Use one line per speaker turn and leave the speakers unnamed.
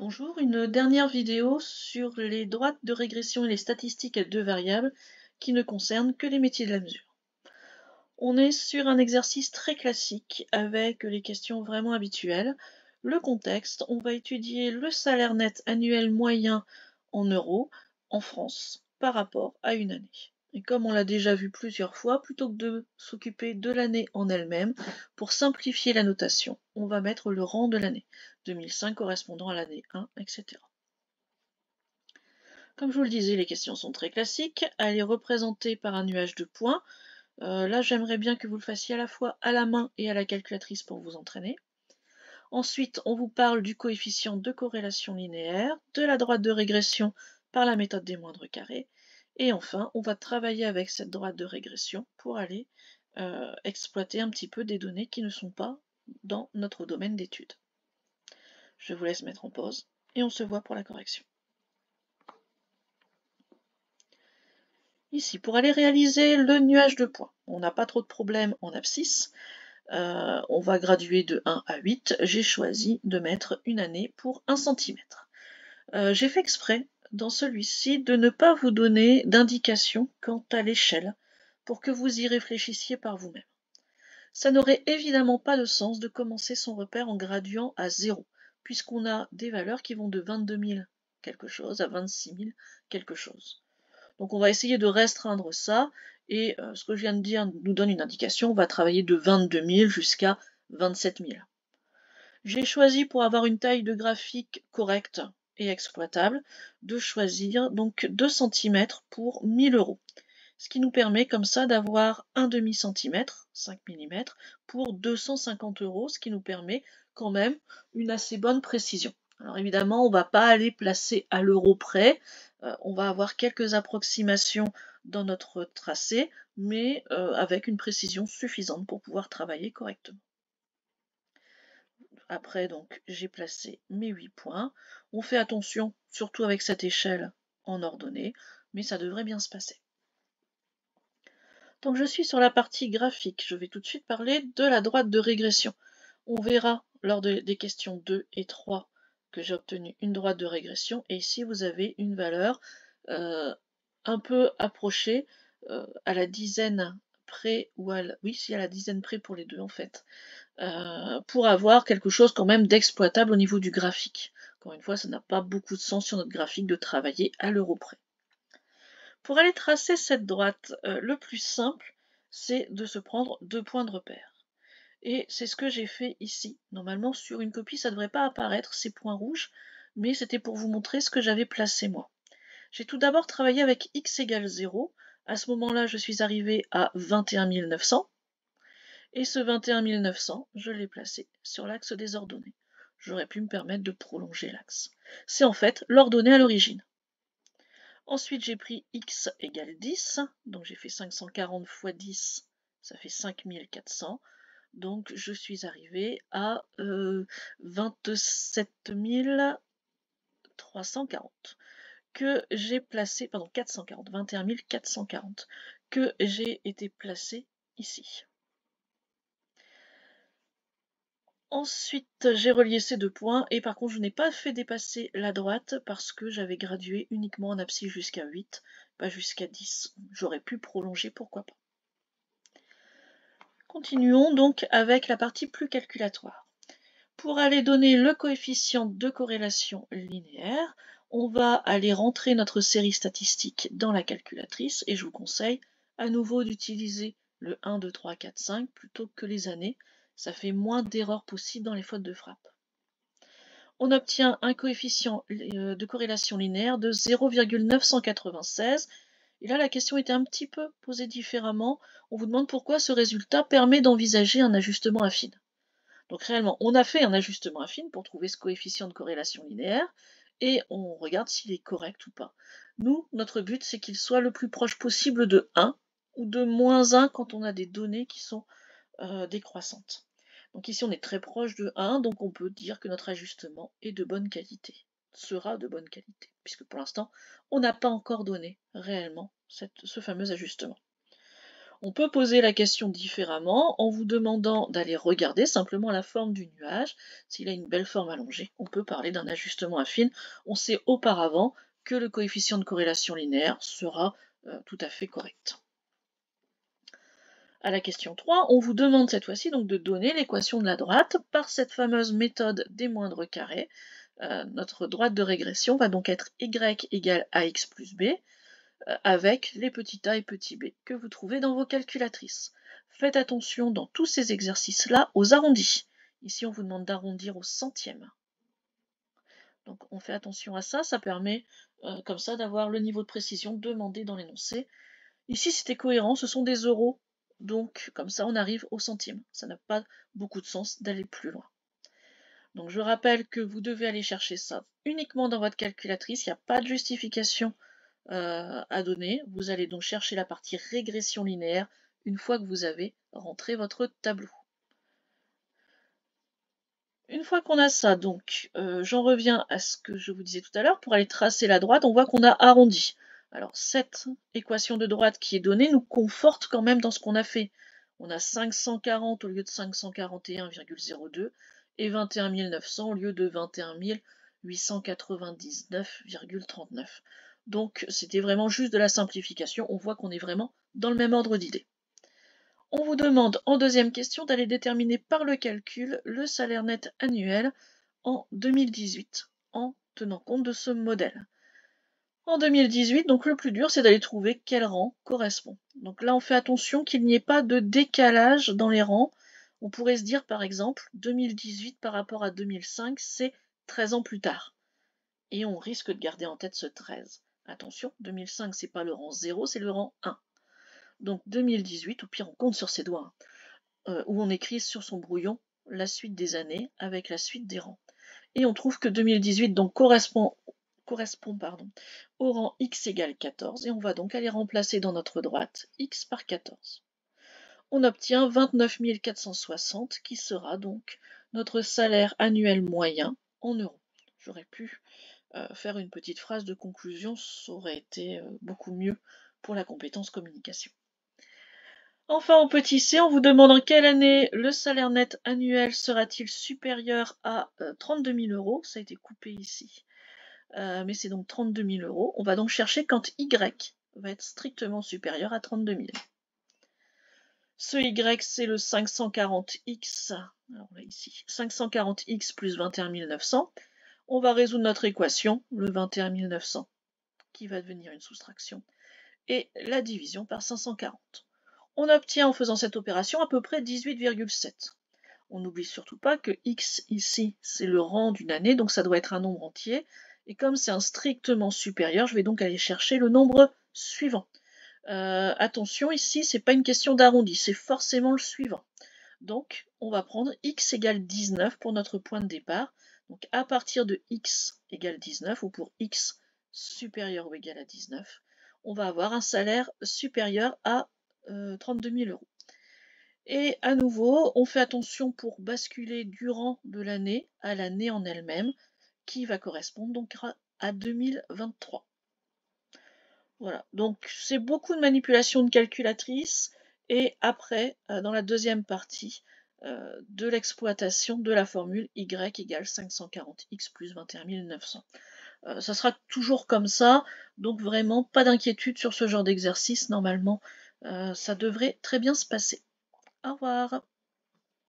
Bonjour, une dernière vidéo sur les droites de régression et les statistiques à deux variables qui ne concernent que les métiers de la mesure. On est sur un exercice très classique avec les questions vraiment habituelles. Le contexte, on va étudier le salaire net annuel moyen en euros en France par rapport à une année. Et comme on l'a déjà vu plusieurs fois, plutôt que de s'occuper de l'année en elle-même, pour simplifier la notation, on va mettre le rang de l'année, 2005 correspondant à l'année 1, etc. Comme je vous le disais, les questions sont très classiques. Elle est représentée par un nuage de points. Là, j'aimerais bien que vous le fassiez à la fois à la main et à la calculatrice pour vous entraîner. Ensuite, on vous parle du coefficient de corrélation linéaire, de la droite de régression par la méthode des moindres carrés. Et enfin, on va travailler avec cette droite de régression pour aller exploiter un petit peu des données qui ne sont pas dans notre domaine d'étude. Je vous laisse mettre en pause et on se voit pour la correction. Ici, pour aller réaliser le nuage de points, on n'a pas trop de problèmes en abscisse. On va graduer de 1 à 8. J'ai choisi de mettre une année pour 1 cm. J'ai fait exprès dans celui-ci de ne pas vous donner d'indication quant à l'échelle pour que vous y réfléchissiez par vous-même. Ça n'aurait évidemment pas de sens de commencer son repère en graduant à 0, puisqu'on a des valeurs qui vont de 22 000 quelque chose à 26 000 quelque chose. Donc on va essayer de restreindre ça, et ce que je viens de dire nous donne une indication, on va travailler de 22 000 jusqu'à 27 000. J'ai choisi, pour avoir une taille de graphique correcte et exploitable, de choisir donc 2 cm pour 1000 euros. Ce qui nous permet comme ça d'avoir un demi-centimètre, 5 mm, pour 250 euros, ce qui nous permet quand même une assez bonne précision. Alors évidemment, on ne va pas aller placer à l'euro près, on va avoir quelques approximations dans notre tracé, mais avec une précision suffisante pour pouvoir travailler correctement. Après, donc, j'ai placé mes 8 points. On fait attention, surtout avec cette échelle en ordonnée, mais ça devrait bien se passer. Donc je suis sur la partie graphique, je vais tout de suite parler de la droite de régression. On verra lors des questions 2 et 3 que j'ai obtenu une droite de régression, et ici vous avez une valeur un peu approchée à la dizaine près, ou à la, oui, si à la dizaine près pour les deux en fait, pour avoir quelque chose quand même d'exploitable au niveau du graphique. Encore une fois, ça n'a pas beaucoup de sens sur notre graphique de travailler à l'euro près. Pour aller tracer cette droite, le plus simple, c'est de se prendre 2 points de repère. Et c'est ce que j'ai fait ici. Normalement, sur une copie, ça ne devrait pas apparaître, ces points rouges, mais c'était pour vous montrer ce que j'avais placé moi. J'ai tout d'abord travaillé avec x égale 0. À ce moment-là, je suis arrivé à 21 900. Et ce 21 900, je l'ai placé sur l'axe des ordonnées. J'aurais pu me permettre de prolonger l'axe. C'est en fait l'ordonnée à l'origine. Ensuite, j'ai pris x égale 10, donc j'ai fait 540 fois 10, ça fait 5400. Donc je suis arrivé à 27 340 que j'ai placé, pardon 440, 21 440 que j'ai été placé ici. Ensuite, j'ai relié ces deux points, et par contre je n'ai pas fait dépasser la droite parce que j'avais gradué uniquement en abscisse jusqu'à 8, pas jusqu'à 10. J'aurais pu prolonger, pourquoi pas. Continuons donc avec la partie plus calculatoire. Pour aller donner le coefficient de corrélation linéaire, on va aller rentrer notre série statistique dans la calculatrice, et je vous conseille à nouveau d'utiliser le 1, 2, 3, 4, 5 plutôt que les années. Ça fait moins d'erreurs possibles dans les fautes de frappe. On obtient un coefficient de corrélation linéaire de 0,996. Et là, la question était un petit peu posée différemment. On vous demande pourquoi ce résultat permet d'envisager un ajustement affine. Donc réellement, on a fait un ajustement affine pour trouver ce coefficient de corrélation linéaire, et on regarde s'il est correct ou pas. Nous, notre but, c'est qu'il soit le plus proche possible de 1, ou de moins 1 quand on a des données qui sont décroissantes. Donc ici, on est très proche de 1, donc on peut dire que notre ajustement est de bonne qualité, sera de bonne qualité, puisque pour l'instant, on n'a pas encore donné réellement ce fameux ajustement. On peut poser la question différemment en vous demandant d'aller regarder simplement la forme du nuage. S'il a une belle forme allongée, on peut parler d'un ajustement affine. On sait auparavant que le coefficient de corrélation linéaire sera tout à fait correct. À la question 3, on vous demande cette fois-ci donc de donner l'équation de la droite par cette fameuse méthode des moindres carrés. Notre droite de régression va donc être y égale ax plus b, avec les petits a et petits b que vous trouvez dans vos calculatrices. Faites attention dans tous ces exercices-là aux arrondis. Ici, on vous demande d'arrondir au centième. Donc on fait attention à ça, ça permet comme ça d'avoir le niveau de précision demandé dans l'énoncé. Ici, c'était cohérent, ce sont des euros, donc comme ça on arrive au centime. Ça n'a pas beaucoup de sens d'aller plus loin. Donc je rappelle que vous devez aller chercher ça uniquement dans votre calculatrice, il n'y a pas de justification à donner. Vous allez donc chercher la partie régression linéaire une fois que vous avez rentré votre tableau. Une fois qu'on a ça, donc, j'en reviens à ce que je vous disais tout à l'heure. Pour aller tracer la droite, on voit qu'on a arrondi. Alors, cette équation de droite qui est donnée nous conforte quand même dans ce qu'on a fait. On a 540 au lieu de 541,02 et 21 900 au lieu de 21 899,39. Donc, c'était vraiment juste de la simplification. On voit qu'on est vraiment dans le même ordre d'idées. On vous demande en deuxième question d'aller déterminer par le calcul le salaire net annuel en 2018 en tenant compte de ce modèle. En 2018, donc le plus dur, c'est d'aller trouver quel rang correspond. Donc là, on fait attention qu'il n'y ait pas de décalage dans les rangs. On pourrait se dire, par exemple, 2018 par rapport à 2005, c'est 13 ans plus tard. Et on risque de garder en tête ce 13. Attention, 2005, c'est pas le rang 0, c'est le rang 1. Donc 2018, au pire on compte sur ses doigts, où on écrit sur son brouillon la suite des années avec la suite des rangs. Et on trouve que 2018 donc correspond au rang x égale 14, et on va donc aller remplacer dans notre droite x par 14. On obtient 29 460 qui sera donc notre salaire annuel moyen en euros. J'aurais pu faire une petite phrase de conclusion, ça aurait été beaucoup mieux pour la compétence communication. Enfin, au petit c, on vous demande en quelle année le salaire net annuel sera-t-il supérieur à 32 000 euros. Ça a été coupé ici, mais c'est donc 32 000 euros. On va donc chercher quand y va être strictement supérieur à 32 000. Ce y, c'est le 540x, alors là ici, 540x plus 21 900. On va résoudre notre équation, le 21 900, qui va devenir une soustraction, et la division par 540. On obtient en faisant cette opération à peu près 18,7. On n'oublie surtout pas que x ici, c'est le rang d'une année, donc ça doit être un nombre entier. Et comme c'est un strictement supérieur, je vais donc aller chercher le nombre suivant. Attention, ici, c'est pas une question d'arrondi, c'est forcément le suivant. Donc, on va prendre x égale 19 pour notre point de départ. Donc, à partir de x égale 19, ou pour x supérieur ou égal à 19, on va avoir un salaire supérieur à 32 000 euros. Et à nouveau, on fait attention pour basculer du rang de l'année à l'année en elle-même, qui va correspondre donc à 2023. Voilà, donc c'est beaucoup de manipulation de calculatrice, et après, dans la deuxième partie, de l'exploitation de la formule y égale 540x plus 21 900. Ça sera toujours comme ça, donc vraiment pas d'inquiétude sur ce genre d'exercice, normalement ça devrait très bien se passer. Au revoir.